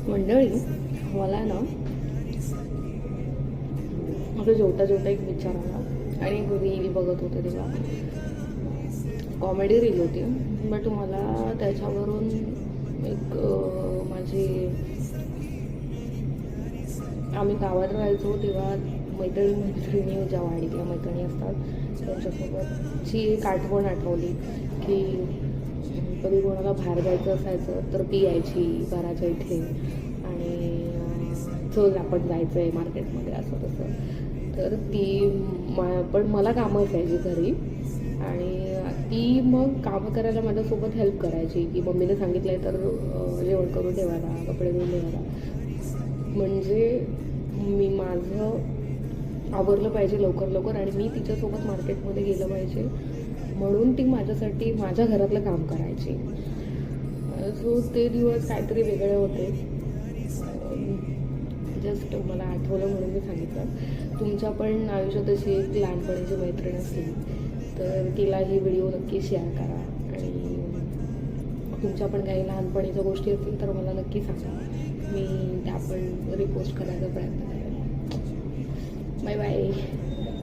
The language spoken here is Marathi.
मंडळी, मला ना असं जेवता जेवता एक विचार आला आणि एक रील बघत होते तेव्हा. कॉमेडी रील होती, बट मला त्याच्यावरून एक माझी आम्ही गावात राहायचो तेव्हा मैत्रिणी ज्या वाडीतल्या मैत्रिणी असतात त्यांच्यासोबतची एक आठवण आठवली की कधी कोणाला बाहेर जायचं असायचं तर ती यायची घराच्या इथे आणि चल आपण जायचं आहे मार्केटमध्ये असं तसं. तर ती पण मला कामं असायची घरी आणि ती मग कामं करायला माझ्यासोबत हेल्प करायची की मम्मीने सांगितलं आहे तर जेवण करून ठेवायला, कपडे धुवून ठेवायला. म्हणजे मी माझं आवरलं पाहिजे लवकर लवकर आणि मी तिच्यासोबत मार्केटमध्ये गेलं पाहिजे म्हणून ती माझ्यासाठी माझ्या घरातलं काम करायची. सो ते दिवस काहीतरी वेगळे होते. जस्ट मला आठवलं म्हणून मी सांगितलं. तुमच्या पण आयुष्यात अशी एक लहानपणीची मैत्रीण असली तर तिला ही व्हिडिओ नक्की शेअर करा आणि तुमच्या पण काही लहानपणीच्या गोष्टी असतील तर मला नक्की सांगा. मी त्या पण रिपोस्ट करायचा प्रयत्न करेन. Bye bye.